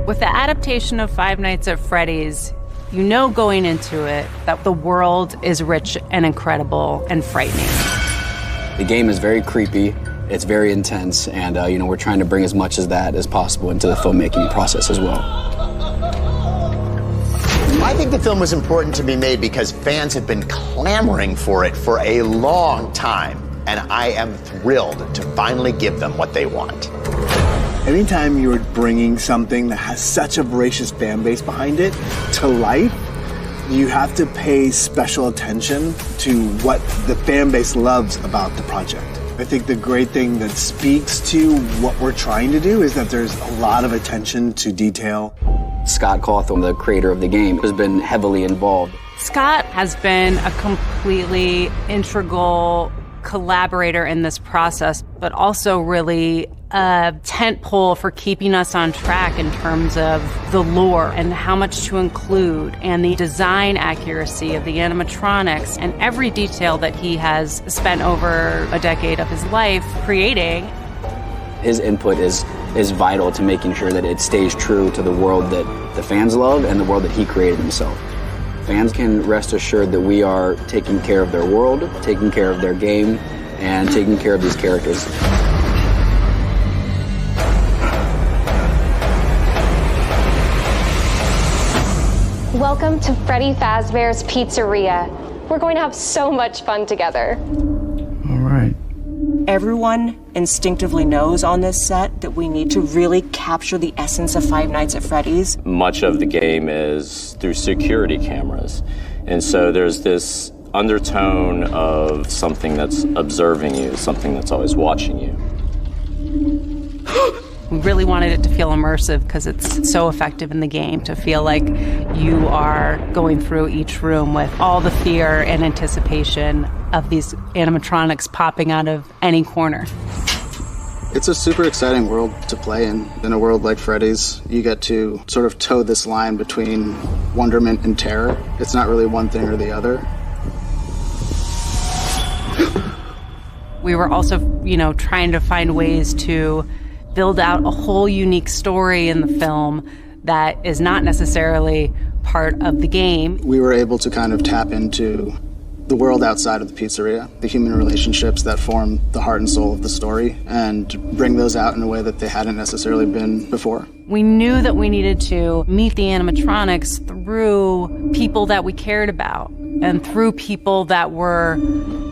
With the adaptation of Five Nights at Freddy's, you know going into it that the world is rich and incredible and frightening. The game is very creepy, it's very intense, and we're trying to bring as much of that as possible into the filmmaking process as well. I think the film was important to be made because fans have been clamoring for it for a long time, and I am thrilled to finally give them what they want. Anytime you're bringing something that has such a voracious fan base behind it to life, you have to pay special attention to what the fan base loves about the project. I think the great thing that speaks to what we're trying to do is that there's a lot of attention to detail. Scott Cawthon, the creator of the game, has been heavily involved. Scott has been a completely integral collaborator in this process, but also really a tent pole for keeping us on track in terms of the lore and how much to include and the design accuracy of the animatronics and every detail that he has spent over a decade of his life creating. His input is vital to making sure that it stays true to the world that the fans love and the world that he created himself. Fans can rest assured that we are taking care of their world, taking care of their game, and taking care of these characters. Welcome to Freddy Fazbear's Pizzeria. We're going to have so much fun together. All right. Everyone instinctively knows on this set that we need to really capture the essence of Five Nights at Freddy's. Much of the game is through security cameras. And so there's this undertone of something that's observing you, something that's always watching you. We really wanted it to feel immersive because it's so effective in the game, to feel like you are going through each room with all the fear and anticipation of these animatronics popping out of any corner. It's a super exciting world to play in. In a world like Freddy's, you get to sort of toe this line between wonderment and terror. It's not really one thing or the other. We were also, trying to find ways to build out a whole unique story in the film that is not necessarily part of the game. We were able to kind of tap into the world outside of the pizzeria, the human relationships that form the heart and soul of the story, and bring those out in a way that they hadn't necessarily been before. We knew that we needed to meet the animatronics through people that we cared about and through people that were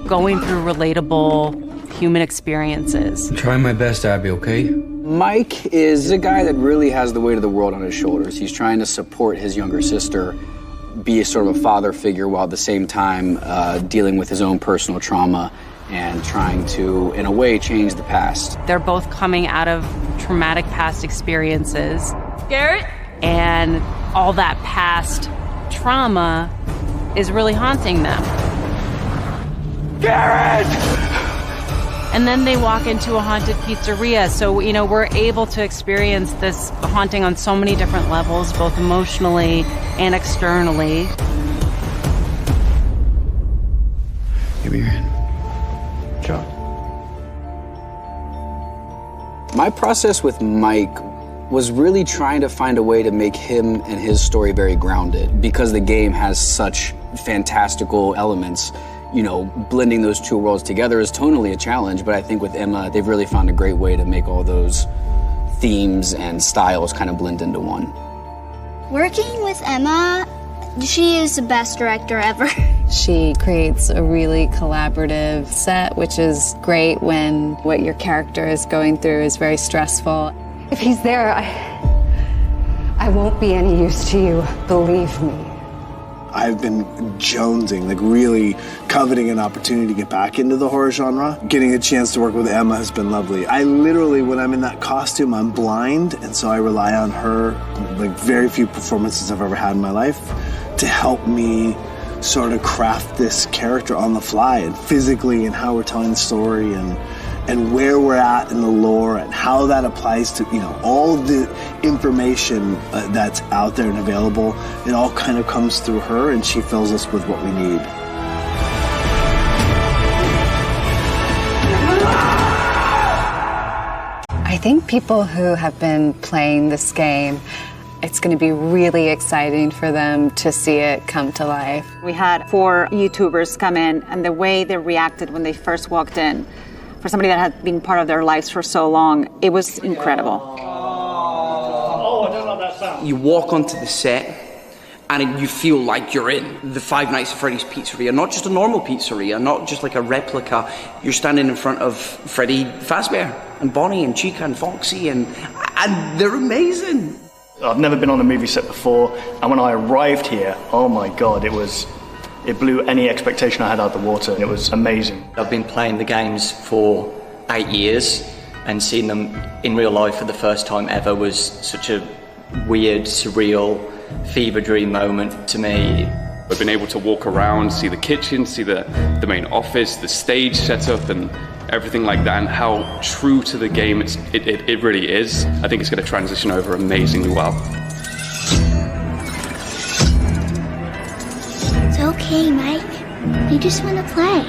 going through relatable human experiences. I'm trying my best, Abby, okay? Mike is a guy that really has the weight of the world on his shoulders. He's trying to support his younger sister, be a sort of a father figure while at the same time dealing with his own personal trauma and trying to, in a way, change the past. They're both coming out of traumatic past experiences. Garrett? And all that past trauma is really haunting them. Garrett! And then they walk into a haunted pizzeria. So, we're able to experience this haunting on so many different levels, both emotionally and externally. Give me your hand. John. My process with Mike was really trying to find a way to make him and his story very grounded, because the game has such fantastical elements. Blending those two worlds together is tonally a challenge, but I think with Emma, they've really found a great way to make all those themes and styles kind of blend into one. Working with Emma, she is the best director ever. She creates a really collaborative set, which is great when what your character is going through is very stressful. If he's there, I won't be any use to you, believe me. I've been jonesing, really coveting an opportunity to get back into the horror genre. Getting a chance to work with Emma has been lovely. I literally, when I'm in that costume, I'm blind, and so I rely on her, very few performances I've ever had in my life, to help me sort of craft this character on the fly, and physically, and how we're telling the story, and where we're at in the lore, and how that applies to, all the information that's out there and available. It all kind of comes through her, and she fills us with what we need. I think people who have been playing this game it's going to be really exciting for them to see it come to life. We had 4 YouTubers come in, and the way they reacted when they first walked in, for somebody that had been part of their lives for so long, it was incredible. You walk onto the set and you feel like you're in the Five Nights at Freddy's pizzeria, not just a normal pizzeria, not just like a replica. You're standing in front of Freddy Fazbear and Bonnie and Chica and Foxy, and they're amazing. I've never been on a movie set before, and when I arrived here, oh my God, it blew any expectation I had out of the water. It was amazing. I've been playing the games for 8 years, and seeing them in real life for the first time ever was such a weird, surreal, fever dream moment to me. I've been able to walk around, see the kitchen, see the main office, the stage setup, and everything like that, and how true to the game it really is. I think it's going to transition over amazingly well. It's okay, Mike. You just want to play.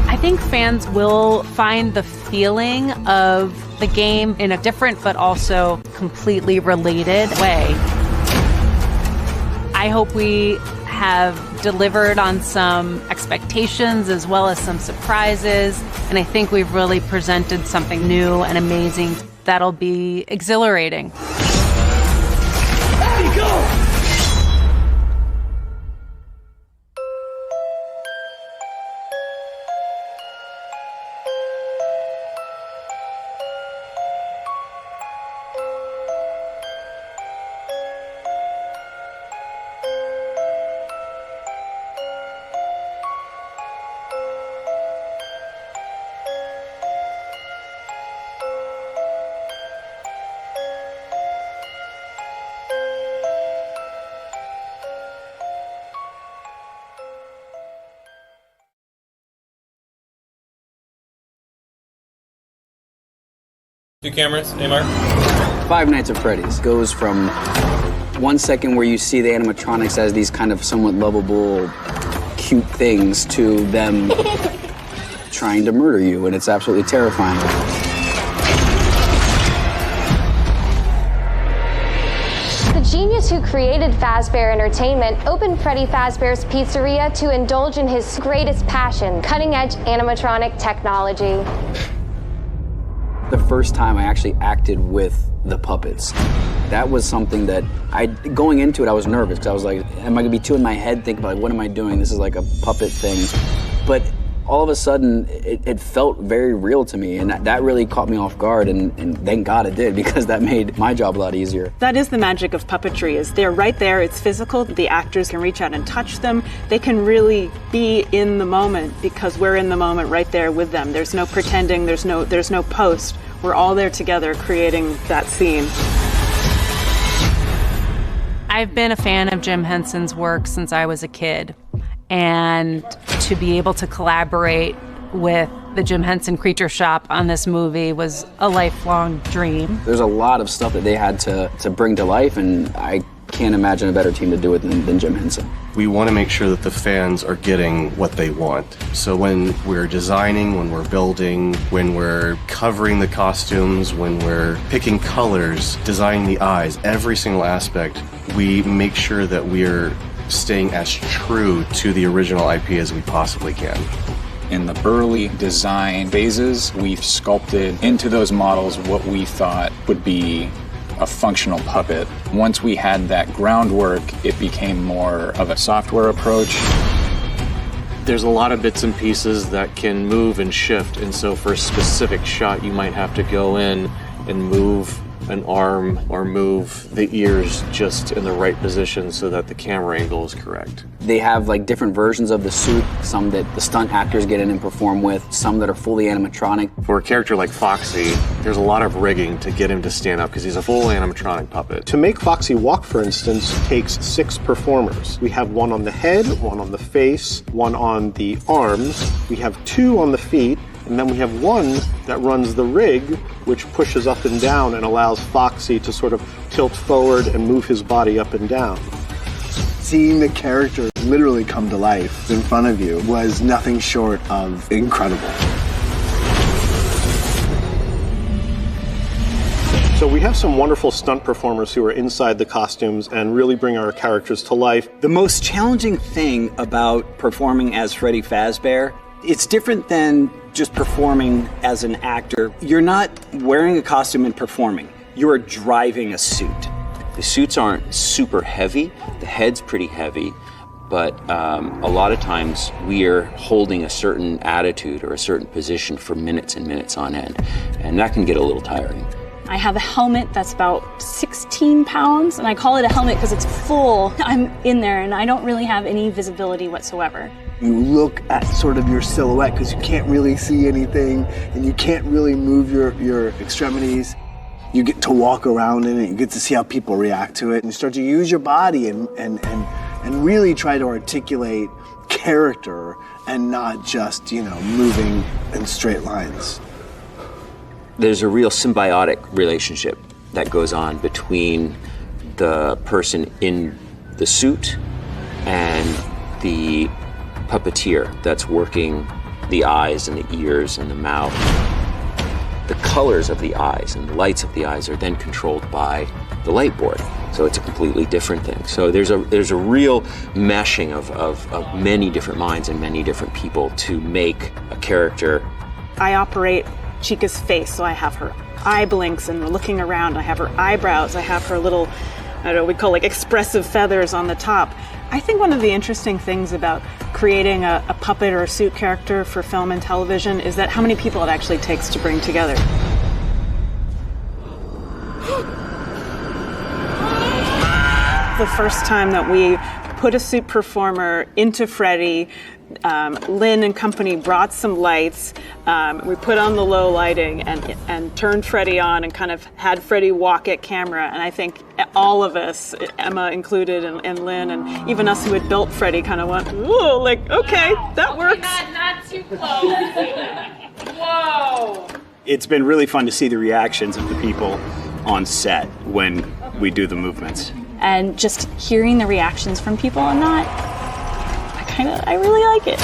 I think fans will find the feeling of the game in a different but also completely related way. I hope we have delivered on some expectations as well as some surprises, and I think we've really presented something new and amazing that'll be exhilarating. There you go! Two cameras, Amar. Five Nights at Freddy's goes from 1 second where you see the animatronics as these kind of somewhat lovable, cute things to them trying to murder you, and it's absolutely terrifying. The genius who created Fazbear Entertainment opened Freddy Fazbear's Pizzeria to indulge in his greatest passion, cutting-edge animatronic technology. The first time I actually acted with the puppets, that was something that going into it, I was nervous because I was like, am I gonna be too in my head thinking about, like, what am I doing? This is like a puppet thing. But all of a sudden, it felt very real to me, and that really caught me off guard, and thank God it did, because that made my job a lot easier. That is the magic of puppetry, is they're right there, it's physical, the actors can reach out and touch them, they can really be in the moment because we're in the moment right there with them. There's no pretending, there's no post. We're all there together creating that scene. I've been a fan of Jim Henson's work since I was a kid, and to be able to collaborate with the Jim Henson Creature Shop on this movie was a lifelong dream. There's a lot of stuff that they had to bring to life, and I can't imagine a better team to do it than Jim Henson. We want to make sure that the fans are getting what they want. So when we're designing, when we're building, when we're covering the costumes, when we're picking colors, designing the eyes, every single aspect, we make sure that we're staying as true to the original IP as we possibly can. In the early design phases, we've sculpted into those models what we thought would be a functional puppet. Once we had that groundwork, it became more of a software approach. There's a lot of bits and pieces that can move and shift, and so for a specific shot, you might have to go in and move an arm or move the ears just in the right position so that the camera angle is correct. They have like different versions of the suit, some that the stunt actors get in and perform with, some that are fully animatronic. For a character like Foxy, there's a lot of rigging to get him to stand up because he's a full animatronic puppet. To make Foxy walk, for instance, takes 6 performers. We have one on the head, one on the face, one on the arms, we have 2 on the feet, and then we have one that runs the rig, which pushes up and down and allows Foxy to sort of tilt forward and move his body up and down. Seeing the character literally come to life in front of you was nothing short of incredible. So we have some wonderful stunt performers who are inside the costumes and really bring our characters to life. The most challenging thing about performing as Freddy Fazbear, it's different than just performing as an actor. You're not wearing a costume and performing. You're driving a suit. The suits aren't super heavy. The head's pretty heavy. But a lot of times we are holding a certain attitude or a certain position for minutes and minutes on end. And that can get a little tiring. I have a helmet that's about 16 pounds, and I call it a helmet because it's full. I'm in there, and I don't really have any visibility whatsoever. You look at sort of your silhouette because you can't really see anything, and you can't really move your extremities. You get to walk around in it, you get to see how people react to it, and you start to use your body and really try to articulate character and not just, moving in straight lines. There's a real symbiotic relationship that goes on between the person in the suit and the puppeteer that's working the eyes and the ears and the mouth. The colors of the eyes and the lights of the eyes are then controlled by the light board. So it's a completely different thing. So there's a real meshing of many different minds and many different people to make a character. I operate Chica's face, so I have her eye blinks and we're looking around. I have her eyebrows. I have her little, I don't know, we call like expressive feathers on the top. I think one of the interesting things about creating a puppet or a suit character for film and television is that how many people it actually takes to bring together. The first time that we put a suit performer into Freddy, Lynn and company brought some lights. We put on the low lighting and turned Freddy on and kind of had Freddy walk at camera. And I think all of us, Emma included and Lynn and even us who had built Freddy kind of went, whoa, like, okay, that works. Not too close. Whoa. It's been really fun to see the reactions of the people on set when we do the movements. And just hearing the reactions from people on that, I really like it.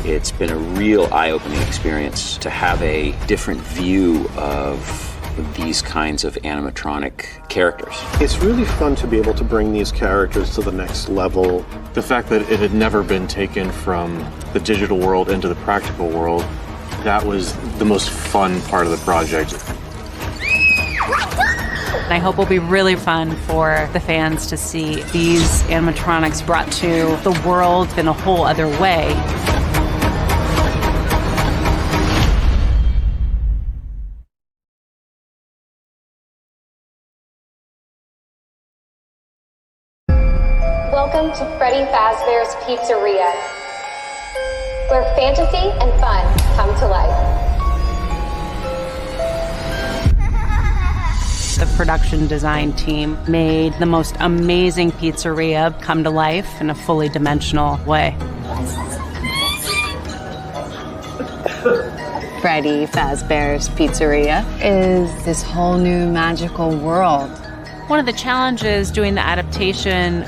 It's been a real eye-opening experience to have a different view of these kinds of animatronic characters. It's really fun to be able to bring these characters to the next level. The fact that it had never been taken from the digital world into the practical world, that was the most fun part of the project. I hope it'll be really fun for the fans to see these animatronics brought to the world in a whole other way. Welcome to Freddy Fazbear's Pizzeria, where fantasy and fun come to life. The production design team made the most amazing pizzeria come to life in a fully dimensional way. Freddy Fazbear's Pizzeria is this whole new magical world. One of the challenges doing the adaptation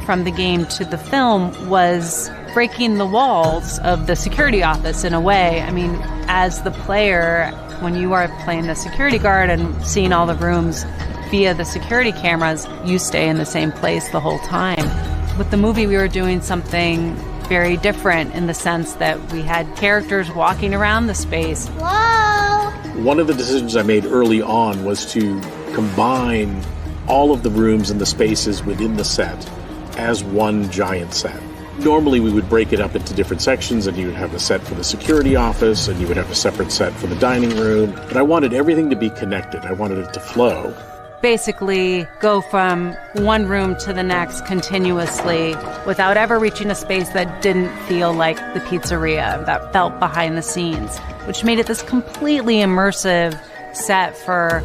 from the game to the film was breaking the walls of the security office in a way. I mean, as the player, when you are playing the security guard and seeing all the rooms via the security cameras, you stay in the same place the whole time. With the movie, we were doing something very different in the sense that we had characters walking around the space. Whoa! One of the decisions I made early on was to combine all of the rooms and the spaces within the set as one giant set. Normally we would break it up into different sections, and you would have a set for the security office and you would have a separate set for the dining room, but I wanted everything to be connected. I wanted it to flow. Basically go from one room to the next continuously without ever reaching a space that didn't feel like the pizzeria, that felt behind the scenes, which made it this completely immersive set for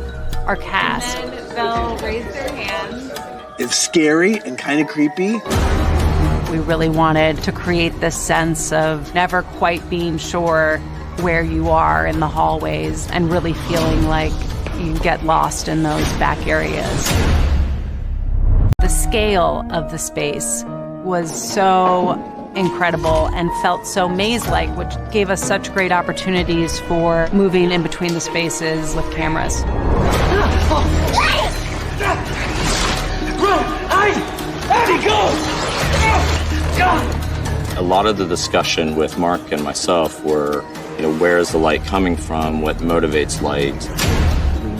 our cast. And they'll raise their hands. It's scary and kind of creepy. We really wanted to create this sense of never quite being sure where you are in the hallways and really feeling like you get lost in those back areas. The scale of the space was so incredible and felt so maze-like, which gave us such great opportunities for moving in between the spaces with cameras. A lot of the discussion with Mark and myself were, where is the light coming from? What motivates light?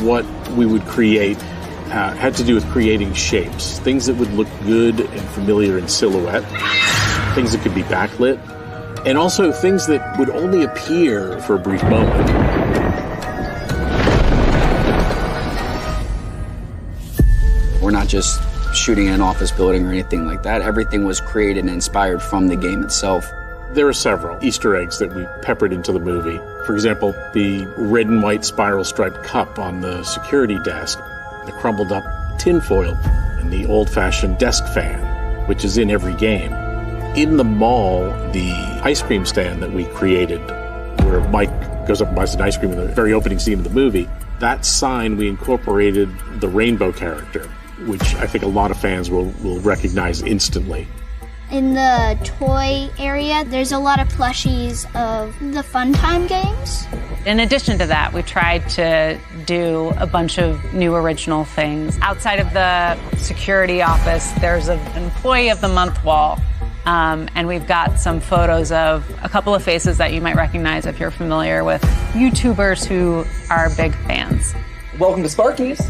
What we would create had to do with creating shapes, things that would look good and familiar in silhouette, things that could be backlit, and also things that would only appear for a brief moment. We're not just shooting in an office building or anything like that. Everything was created and inspired from the game itself. There are several Easter eggs that we peppered into the movie. For example, the red and white spiral striped cup on the security desk, the crumbled up tinfoil, and the old-fashioned desk fan, which is in every game. In the mall, the ice cream stand that we created, where Mike goes up and buys an ice cream in the very opening scene of the movie, that sign we incorporated the rainbow character, which I think a lot of fans will recognize instantly. In the toy area, there's a lot of plushies of the Fun Time games. In addition to that, we tried to do a bunch of new original things. Outside of the security office, there's an Employee of the Month wall. And we've got some photos of a couple of faces that you might recognize if you're familiar with YouTubers who are big fans. Welcome to Sparky's.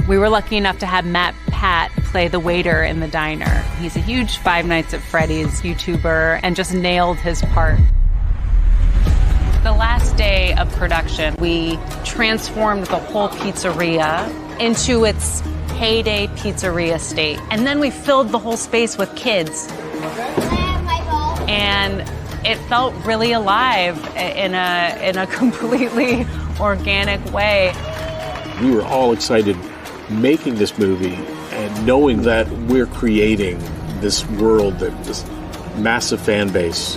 We were lucky enough to have Matt Pat play the waiter in the diner. He's a huge Five Nights at Freddy's YouTuber and just nailed his part. The last day of production, we transformed the whole pizzeria into its heyday pizzeria state. And then we filled the whole space with kids. And it felt really alive in a completely organic way. We were all excited making this movie and knowing that we're creating this world that this massive fan base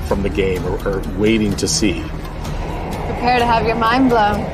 from the game are waiting to see. Prepare to have your mind blown.